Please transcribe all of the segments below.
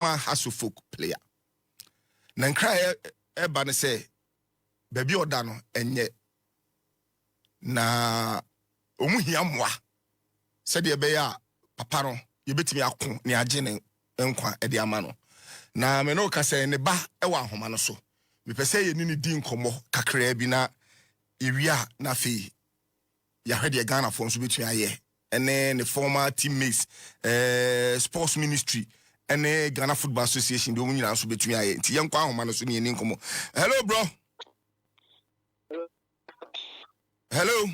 Hasselfolk player. Nankra eba ne say baby odano enye na omuhia mwa said ye beya papa no yebetimi akon ne agye ne nkwa e de ama no na me no ka say ne ba e wa ahoma no so me pese ye ni di nkomo kakra bi na ewia na fe ya hwede Ghana fo nso betu aye ene ne former teammates sports ministry ene Ghana Football Association de omunyina nso betu aye nti ye nkwa ahoma no so ne ni nkomo. Hello bro. Hello.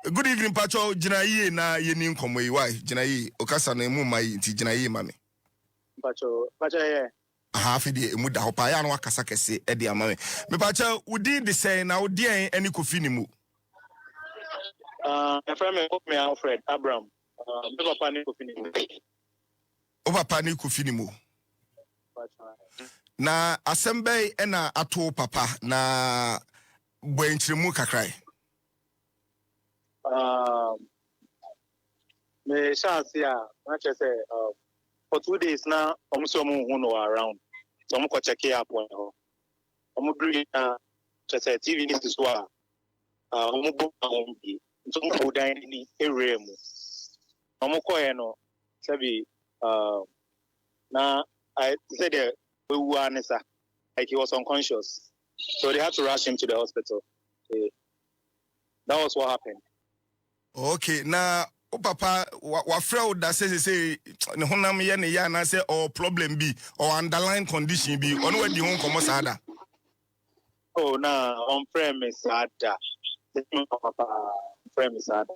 Good evening, Pacho. Jinayi na yeni nkomo yi why? Jinayi okasa na emu mai nti jinayi mame. Pacho ye. Aha fi de emu da hopa ya na wakasa kese e de amame. Me Pacho udi de say na udi en eni Kofi Nimo. My friend me Alfred Abraham. Me papa ni Kofi Nimo. O papa ni Kofi Nimo. Na asembe ena ato papa na bwenchiremu kakrai. Me chance ya na che say for 2 days now omso mu no around so mo ko check up on omo green che say TV news is wa omo bo bi so mo go dan ni area mu omo ko ye no sabi na I said we were like he was unconscious, so they had to rush him to the hospital. That was what happened. Okay, now papa wa fraud that says say ne honam ye ne ya na say or problem be or underlying condition be on where the home come sada. Oh na on premise ada. Papa premise ada.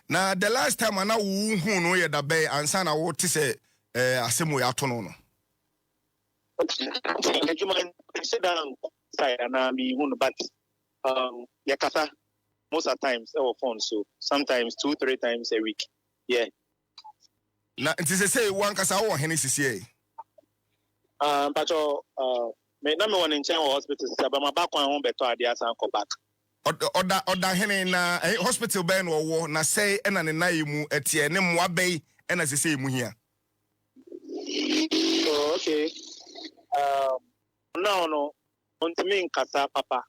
Now the last time ana wo hu no ye da be ansa na wo te say asemo ya to no no. Sit down side and me but yakasa most of the times our phone, so sometimes 2-3 times a week. Yeah. Now it is say one kasa wo hene sisi but me na me one in China hospital but my back one home better idea san come back. Oda hene na hospital ben wo na say na ne nayi mu etie ne mwa bei na sisi mu hia. Oh, okay. No. Untimi nkasa papa.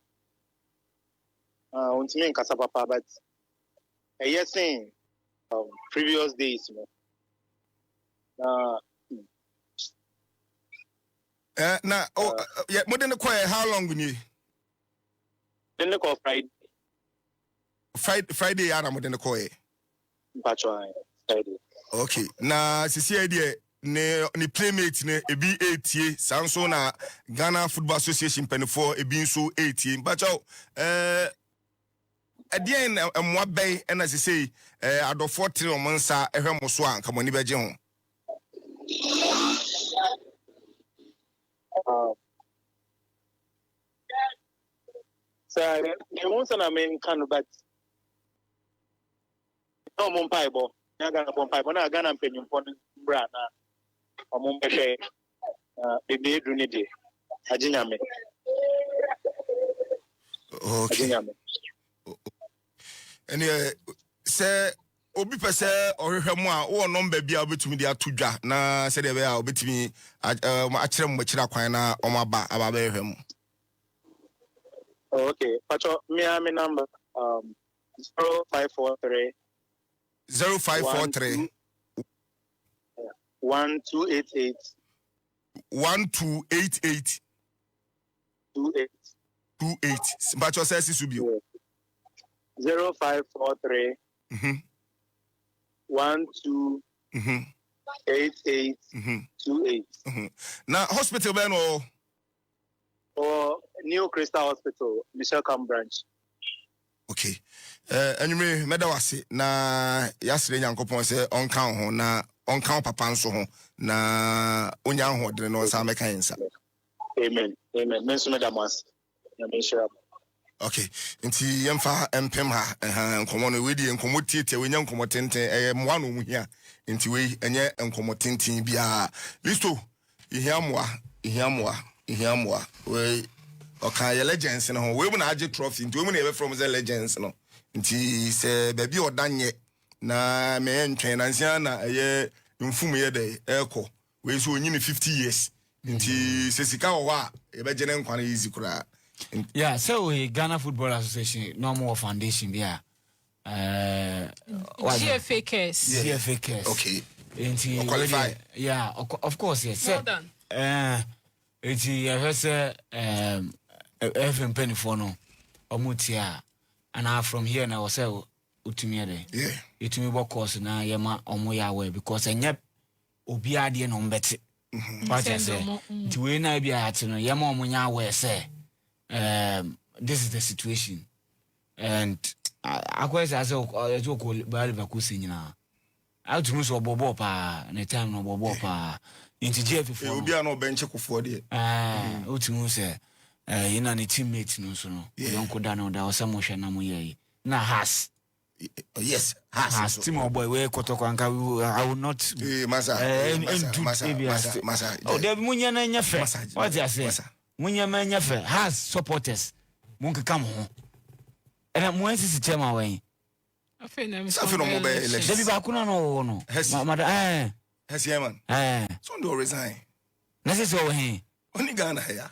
Untimi nkasa papa, but yes, saying previous days, yeah, more than how long we need? Then the call Friday, yeah, more than the call. Friday. Okay, now, see idea. Ne playmate ne ebi 8 sanso na Ghana Football Association penifo ebi nso 8 but again mwa bay na se say adofo 3 omonsa ehwe moso an kamoni beje ho so they want na men kan but no mon paibo na Ghana bon paibo na Ghana penyumpo bra na omumbehwe bebe edu ne de aginyame. Okay. And say obi pese ohwehwe mu a wo number bia obetumi de atodwa na se de be a obetumi akire mu akira kwan na omaba aba behwe mu. Okay, pacho me number 0543 1288 1288 28 but your says is be 0543 1288 28. Now hospital ben or New Crystal Hospital, Michelle Cam branch. Okay. Anyway, medawase na yasre nyankopon se onkan ho na onkan papa nso ho na onya ho de no sa meka yensa. Amen. Menso medamas. Na menshira. Okay. Nti yemfa empem ha nkomo no we di nkomo tietie we nya nkomo tenten mwa no mu hia. Nti we enye nkomo tenten bia. Listo. Ihiamwa. We okay, your legends no we na age trophy nti we mu na ebe from the legends no. Nti se baby odanye na me ntwen na nsia na mfumu ye dey eko we so onyi 50 years nti sesika wo a e be gene nkwane easy kura. Yeah, so we Ghana Football Association normal foundation there. GFA case. GFA case. Okay. Nti qualify. Yeah, of course, yes. Well done. Nti I say FM penny for no omutia and from here now say utumi ade. Yeah. Utumi bo course na yema omo ya we because enye obi ade no mbete. What I say. Nti we na bia ate no yema omo nya we say this is the situation. And I quite as I talk about Vacusi now. I to miss Bobo pa, and time no Bobo pa. Into GF, will be no bench for the Utimuse, you know, the teammates no so no. You don't go down there or some motion. Na has. Yes, has. Timo boy, where Kotokanka, I will not. Massa. Oh, there Munya and Yafe. What I say? Munya man Yafe has supporters. Munka come home. And I'm going to see Chema way. I feel I'm mobile election. Debbie Bakuna no. Has Yemen. So do resign. That's all he. Only Ghana here.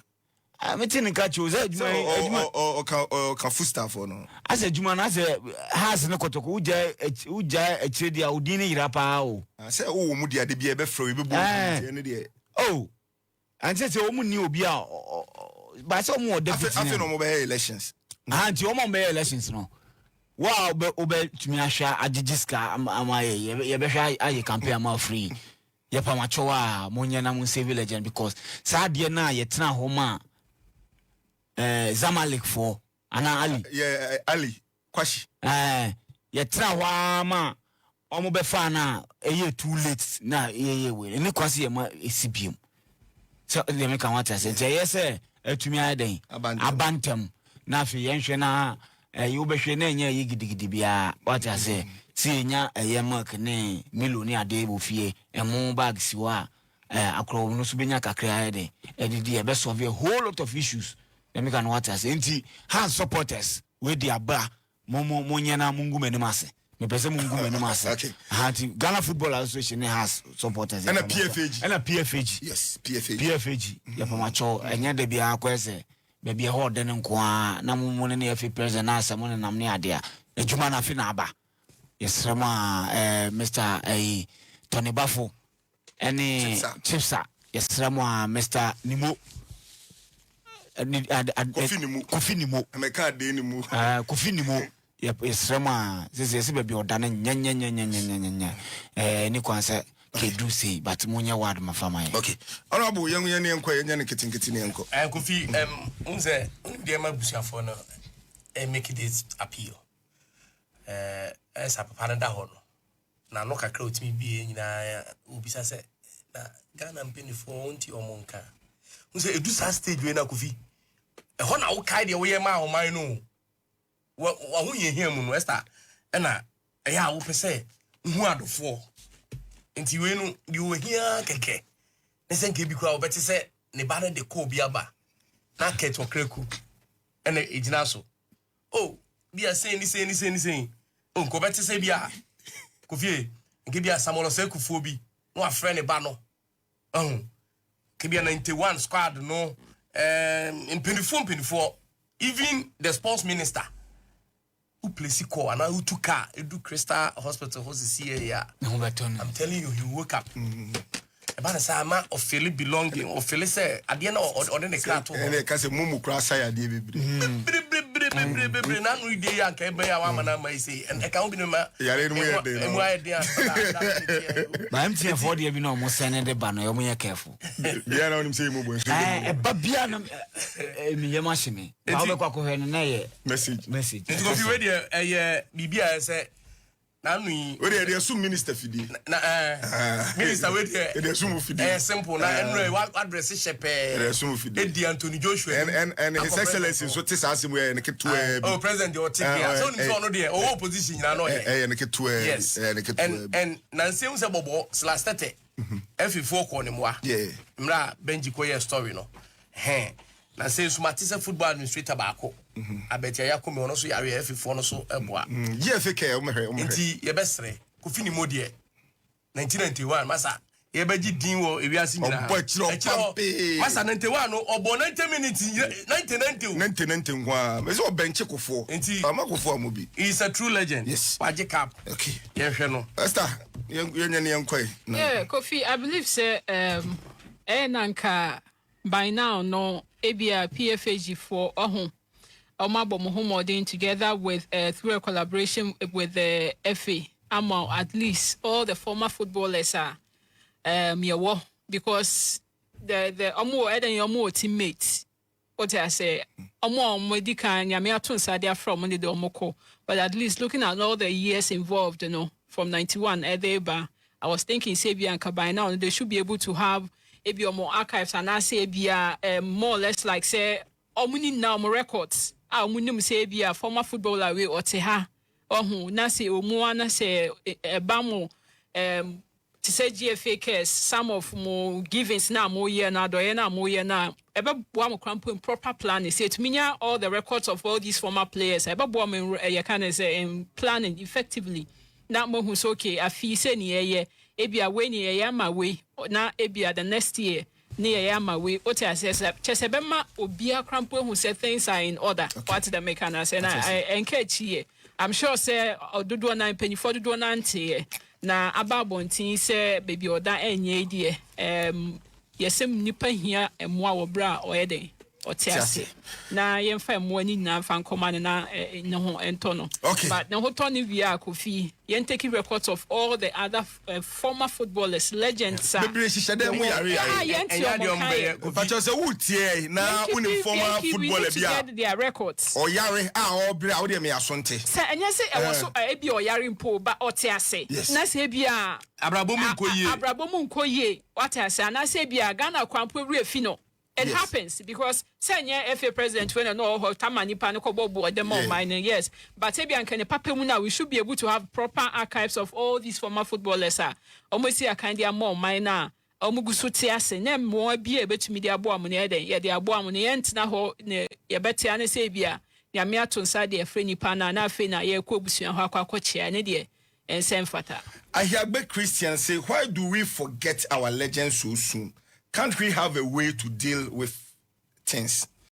I'm a tin catch you. Or Kafu staff or no. I said, Juman, I said, has no Kotoku, Uja, a Chedi, Udini Rapao. I said, oh, Mudia, the beer before we oh, and says, oh, new beer. But some more definitely mobile elections. And your mobile elections, no. Wow, but obey to me, Ajiska, am I a campaign more free. Yapamachoa, Monyana Munse village, because Sadia na yetna homa Zamalek for Anna Ali. Yeah, Ali, Kwashi. Yetra wama, Omobefana, a year too late, na ye will, and Kwasi a CPM. So they make a matter, say, yes, sir, to me, I day, Abantum, Nafi, Yanshana. You be shene yigidi bia what I say see nya yemak ne miloni ade bo fie emo bag siwa akro no so benya kakra de edidi e be solve a whole lot of issues let me can what I say nti hand supporters we di aba monya na mungu menimase me pese mungu menimase okay hanti Ghana Football Association has supporters and a PFAG yes PFAG yapamacho enya de bia akwese baby a horde nkwa na mumune ne afi president na asamo ne namne ade a adwuma na afi na aba yesrama Mr. Tony Bafo ene Chipsa yesrama Mr. Nimo Kofi Nimo ameka de Nimo Kofi Nimo yesrama sese baby odane nya ni kwanse kedu say but munya word mafama ye okay honorable young ne enko ye ne kitinkiti ne enko Kofi unze de ma busuafo no make this appeal esa papa na ho no na no kakra otimi bie nyina obisa se na Ghana mpenifo nti omonka unze edu sa stage we na Kofi ho na wo kai de wo ye ma homan no wa ho ye hia mu no esta na ya wo pese hu adofo nti we no di wo hia keke ne senke bi kwa obeti se ne ba na de ko bi aba na ket okreku ene ejina so oh bia say ni oh ko beti se bia Kofi nke bia Samuel se kufuo bi no afre ne ba no ke bia 91 squad no impenifor even the sports minister who place call and who took car edu Crystal Hospital here. I'm telling you, he woke up. About a sama of Philip belonging or Phyllis at the end or the car to and because a mumu cross I did. None we did and came by our man, I say, and I can't be no but I'm saying for the you know most sending the banner, you're careful. Yeah, I'm saying, Babiana, Miyamashimi, message. It's going to be ready. Bibia said, now we assume minister fidi. Minister, wait here. Simple. Now, what address is Eddie Anthony Joshua and His Excellency is what is asking where and oh, President, your ticket. So, there, oh, opposition, I know. Yes, and Nancy was a bobo, last day. Every 4 corner, yeah. Mra Benji Koya story, no. Hey. Na say Sumatisa football administrator baako abeti ya come ono so yare F4 no so eboa GFK o mehwe nti ye besre Kofi Nimo de 1991 masa yebeji din wo ewiase nyina masa 91 no obo 90 minutes 90 ngwa me so bench kofo amakofo amobi is a true legend. Yes, waje cap. Okay, yehwe no Esther yenye ne yankoi. Yeah, Kofi, I believe say nanka by now no ABA PFAG for Omabo Muhammad together with through a collaboration with the FA at least all the former footballers are because the omo teammates what I say medika nyame atun sadia from the omoko, but at least looking at all the years involved, from 91 Edeba, I was thinking Sabia and by now they should be able to have more archives and I say more or less like say omuni now more records munum say former footballer we or teha na say omo na say bamo to say GFA case some of more givings now more year now do na more year now ebe boa mo crampo in proper planning say to minya all the records of all these former players ebe boa mo you can say in planning effectively na mo hu so okay afi say ni ye ebia we ni ye ma we na ebia the next year ni ye ma we o tia say chese be ma obia crampo hu say things are in order. Okay. What the mechanic say na I encourage here. I'm sure say ododo na mpanifo dodo na ntie na ababontin say baby oda enye die yesem nipa hia emoa wo bra oyeden otiase na yemfa emoa ni na fa nkoma na ne ho ento no. Okay. But na ho to ni wi Kofi yen taking records of all the other former footballers legends bebre shishade mu yare but you say wutie na uni former footballer bia their records o yare obre a wo de me asonte say enye say e wo so e bia o yare mpo ba otiase na say bia abrabomu nkoye otiase na say bia Ghana kwampo wi afino. It happens because senior FA president when no tamani paniko bobo the more mining, yes. But maybe can papa muna we should be able to have proper archives of all these former footballers. Almost see a kind of more minor. Omugusu tiase nem mo be able to media boa money ya de aboa money ent na ho ne ya beti ane say bia ya me aton side e free nipa na afi na ye ko busuan ho akwakochia ne de ensem fata. I hear big Christians say, why do we forget our legends so soon? Can't we have a way to deal with things?